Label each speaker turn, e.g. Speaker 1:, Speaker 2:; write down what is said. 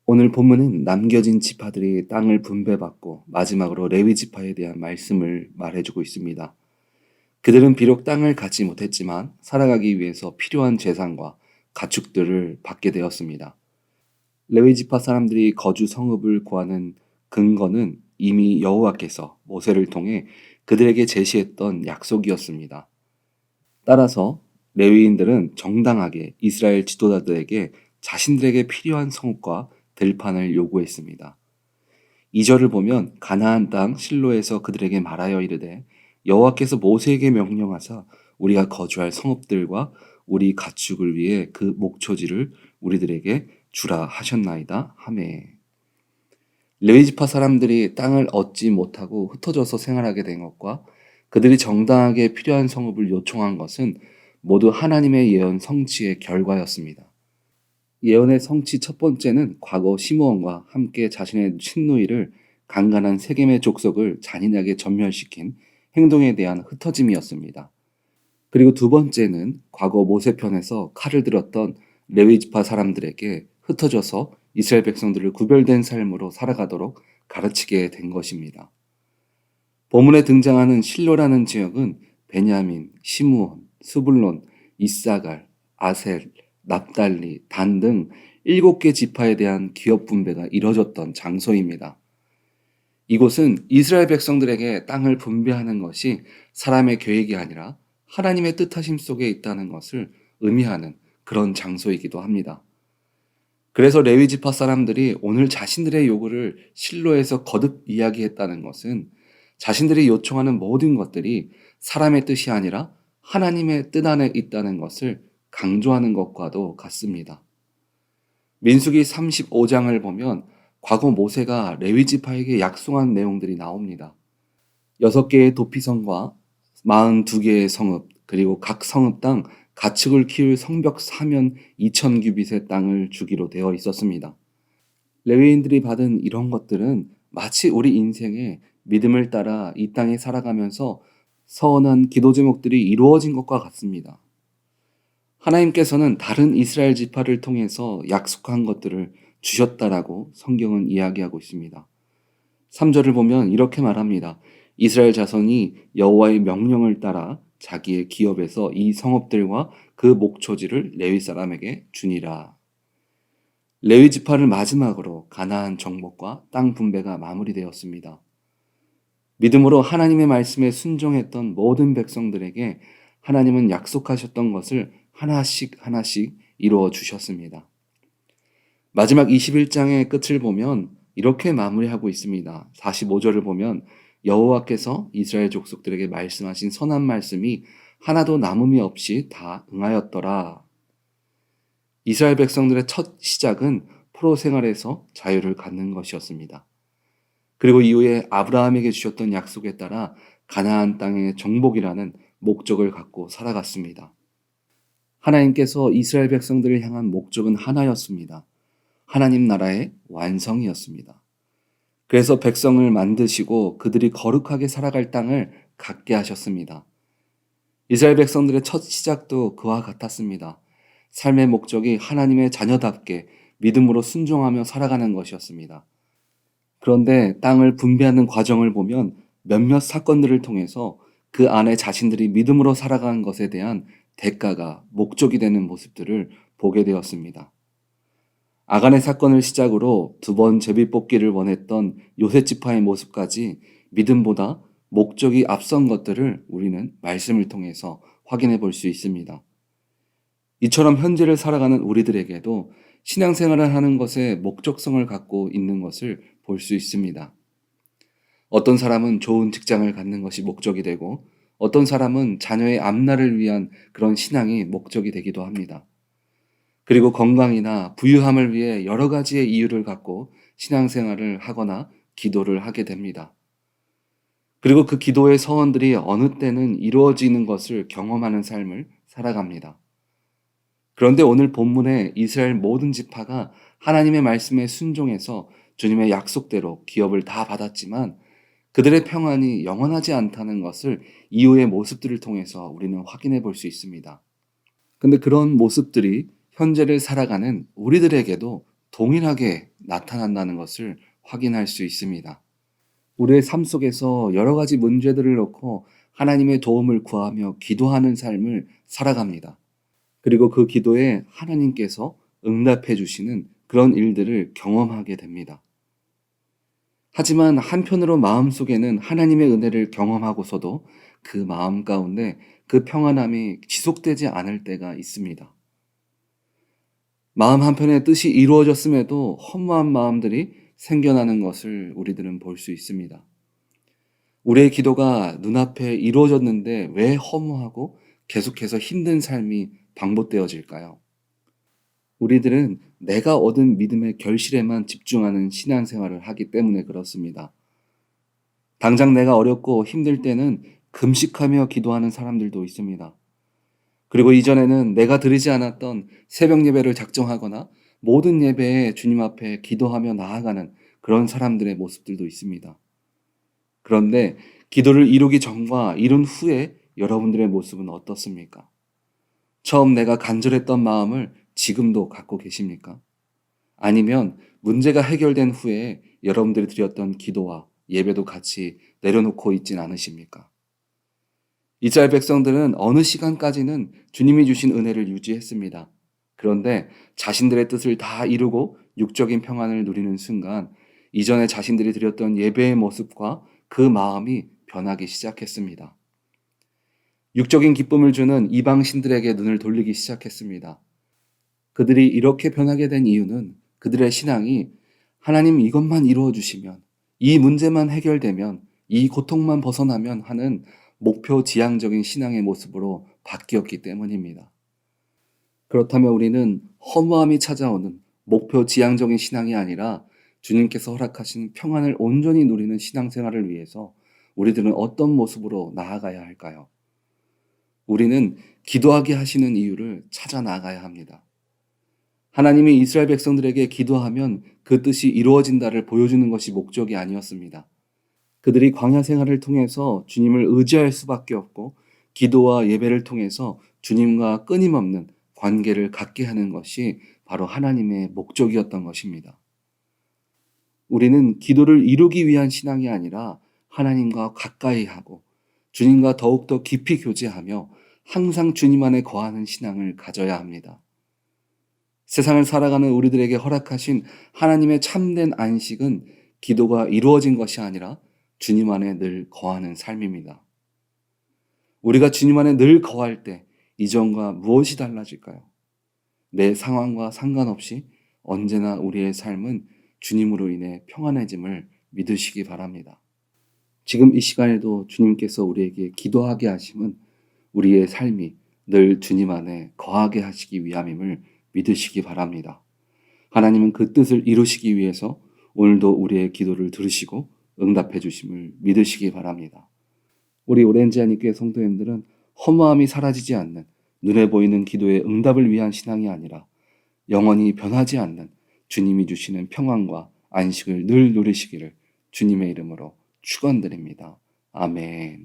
Speaker 1: 오늘 본문은 남겨진 지파들이 땅을 분배받고 마지막으로 레위 지파에 대한 말씀을 말해주고 있습니다. 그들은 비록 땅을 갖지 못했지만 살아가기 위해서 필요한 재산과 가축들을 받게 되었습니다. 레위 지파 사람들이 거주 성읍을 구하는 근거는 이미 여호와께서 모세를 통해 그들에게 제시했던 약속이었습니다. 따라서 레위인들은 정당하게 이스라엘 지도자들에게 자신들에게 필요한 성읍과 들판을 요구했습니다. 2절을 보면 가나안 땅 실로에서 그들에게 말하여 이르되 여호와께서 모세에게 명령하사 우리가 거주할 성읍들과 우리 가축을 위해 그 목초지를 우리들에게 주라 하셨나이다 하매. 레위 지파 사람들이 땅을 얻지 못하고 흩어져서 생활하게 된 것과 그들이 정당하게 필요한 성읍을 요청한 것은 모두 하나님의 예언 성취의 결과였습니다. 예언의 성취 첫 번째는 과거 시므온과 함께 자신의 친누이를 강간한 세겜의 족속을 잔인하게 전멸시킨 행동에 대한 흩어짐이었습니다. 그리고 두 번째는 과거 모세편에서 칼을 들었던 레위 지파 사람들에게 흩어져서 이스라엘 백성들을 구별된 삶으로 살아가도록 가르치게 된 것입니다. 본문에 등장하는 실로라는 지역은 베냐민, 시므온, 스불론, 이사갈, 아셀, 납달리, 단 등 7개 지파에 대한 기업 분배가 이뤄졌던 장소입니다. 이곳은 이스라엘 백성들에게 땅을 분배하는 것이 사람의 계획이 아니라 하나님의 뜻하심 속에 있다는 것을 의미하는 그런 장소이기도 합니다. 그래서 레위 지파 사람들이 오늘 자신들의 요구를 실로에서 거듭 이야기했다는 것은 자신들이 요청하는 모든 것들이 사람의 뜻이 아니라 하나님의 뜻 안에 있다는 것을 강조하는 것과도 같습니다. 민수기 35장을 보면 과거 모세가 레위 지파에게 약속한 내용들이 나옵니다. 6개의 도피성과 42개의 성읍, 그리고 각 성읍당 가축을 키울 성벽 사면 2000규빗의 땅을 주기로 되어 있었습니다. 레위인들이 받은 이런 것들은 마치 우리 인생에 믿음을 따라 이 땅에 살아가면서 서원한 기도 제목들이 이루어진 것과 같습니다. 하나님께서는 다른 이스라엘 지파를 통해서 약속한 것들을 주셨다라고 성경은 이야기하고 있습니다. 3절을 보면 이렇게 말합니다. 이스라엘 자손이 여호와의 명령을 따라 자기의 기업에서 이 성읍들과 그 목초지를 레위 사람에게 주니라. 레위 지파를 마지막으로 가나안 정복과 땅 분배가 마무리되었습니다. 믿음으로 하나님의 말씀에 순종했던 모든 백성들에게 하나님은 약속하셨던 것을 하나씩 하나씩 이루어 주셨습니다. 마지막 21장의 끝을 보면 이렇게 마무리하고 있습니다. 45절을 보면 여호와께서 이스라엘 족속들에게 말씀하신 선한 말씀이 하나도 남음이 없이 다 응하였더라. 이스라엘 백성들의 첫 시작은 포로 생활에서 자유를 갖는 것이었습니다. 그리고 이후에 아브라함에게 주셨던 약속에 따라 가나안 땅의 정복이라는 목적을 갖고 살아갔습니다. 하나님께서 이스라엘 백성들을 향한 목적은 하나였습니다. 하나님 나라의 완성이었습니다. 그래서 백성을 만드시고 그들이 거룩하게 살아갈 땅을 갖게 하셨습니다. 이스라엘 백성들의 첫 시작도 그와 같았습니다. 삶의 목적이 하나님의 자녀답게 믿음으로 순종하며 살아가는 것이었습니다. 그런데 땅을 분배하는 과정을 보면 몇몇 사건들을 통해서 그 안에 자신들이 믿음으로 살아간 것에 대한 대가가 목적이 되는 모습들을 보게 되었습니다. 아간의 사건을 시작으로 2번 제비 뽑기를 원했던 요셉 지파의 모습까지 믿음보다 목적이 앞선 것들을 우리는 말씀을 통해서 확인해 볼 수 있습니다. 이처럼 현재를 살아가는 우리들에게도 신앙생활을 하는 것에 목적성을 갖고 있는 것을 볼 수 있습니다. 어떤 사람은 좋은 직장을 갖는 것이 목적이 되고 어떤 사람은 자녀의 앞날을 위한 그런 신앙이 목적이 되기도 합니다. 그리고 건강이나 부유함을 위해 여러 가지의 이유를 갖고 신앙생활을 하거나 기도를 하게 됩니다. 그리고 그 기도의 서원들이 어느 때는 이루어지는 것을 경험하는 삶을 살아갑니다. 그런데 오늘 본문에 이스라엘 모든 지파가 하나님의 말씀에 순종해서 주님의 약속대로 기업을 다 받았지만 그들의 평안이 영원하지 않다는 것을 이후의 모습들을 통해서 우리는 확인해 볼 수 있습니다. 근데 그런 모습들이 현재를 살아가는 우리들에게도 동일하게 나타난다는 것을 확인할 수 있습니다. 우리의 삶 속에서 여러 가지 문제들을 놓고 하나님의 도움을 구하며 기도하는 삶을 살아갑니다. 그리고 그 기도에 하나님께서 응답해 주시는 그런 일들을 경험하게 됩니다. 하지만 한편으로 마음속에는 하나님의 은혜를 경험하고서도 그 마음 가운데 그 평안함이 지속되지 않을 때가 있습니다. 마음 한편의 뜻이 이루어졌음에도 허무한 마음들이 생겨나는 것을 우리들은 볼 수 있습니다. 우리의 기도가 눈앞에 이루어졌는데 왜 허무하고 계속해서 힘든 삶이 반복되어질까요? 우리들은 내가 얻은 믿음의 결실에만 집중하는 신앙생활을 하기 때문에 그렇습니다. 당장 내가 어렵고 힘들 때는 금식하며 기도하는 사람들도 있습니다. 그리고 이전에는 내가 드리지 않았던 새벽 예배를 작정하거나 모든 예배에 주님 앞에 기도하며 나아가는 그런 사람들의 모습들도 있습니다. 그런데 기도를 이루기 전과 이룬 후에 여러분들의 모습은 어떻습니까? 처음 내가 간절했던 마음을 지금도 갖고 계십니까? 아니면 문제가 해결된 후에 여러분들이 드렸던 기도와 예배도 같이 내려놓고 있진 않으십니까? 이스라엘 백성들은 어느 시간까지는 주님이 주신 은혜를 유지했습니다. 그런데 자신들의 뜻을 다 이루고 육적인 평안을 누리는 순간 이전에 자신들이 드렸던 예배의 모습과 그 마음이 변하기 시작했습니다. 육적인 기쁨을 주는 이방 신들에게 눈을 돌리기 시작했습니다. 그들이 이렇게 변하게 된 이유는 그들의 신앙이 하나님 이것만 이루어 주시면, 이 문제만 해결되면, 이 고통만 벗어나면 하는 목표 지향적인 신앙의 모습으로 바뀌었기 때문입니다. 그렇다면 우리는 허무함이 찾아오는 목표 지향적인 신앙이 아니라 주님께서 허락하신 평안을 온전히 누리는 신앙생활을 위해서 우리들은 어떤 모습으로 나아가야 할까요? 우리는 기도하게 하시는 이유를 찾아 나가야 합니다. 하나님이 이스라엘 백성들에게 기도하면 그 뜻이 이루어진다를 보여주는 것이 목적이 아니었습니다. 그들이 광야 생활을 통해서 주님을 의지할 수밖에 없고 기도와 예배를 통해서 주님과 끊임없는 관계를 갖게 하는 것이 바로 하나님의 목적이었던 것입니다. 우리는 기도를 이루기 위한 신앙이 아니라 하나님과 가까이 하고 주님과 더욱더 깊이 교제하며 항상 주님 안에 거하는 신앙을 가져야 합니다. 세상을 살아가는 우리들에게 허락하신 하나님의 참된 안식은 기도가 이루어진 것이 아니라 주님 안에 늘 거하는 삶입니다. 우리가 주님 안에 늘 거할 때 이전과 무엇이 달라질까요? 내 상황과 상관없이 언제나 우리의 삶은 주님으로 인해 평안해짐을 믿으시기 바랍니다. 지금 이 시간에도 주님께서 우리에게 기도하게 하심은 우리의 삶이 늘 주님 안에 거하게 하시기 위함임을 믿으시기 바랍니다. 하나님은 그 뜻을 이루시기 위해서 오늘도 우리의 기도를 들으시고 응답해 주심을 믿으시기 바랍니다. 우리 오렌지 하니교회 성도님들은 허무함이 사라지지 않는 눈에 보이는 기도의 응답을 위한 신앙이 아니라 영원히 변하지 않는 주님이 주시는 평안과 안식을 늘 누리시기를 주님의 이름으로 축원드립니다. 아멘.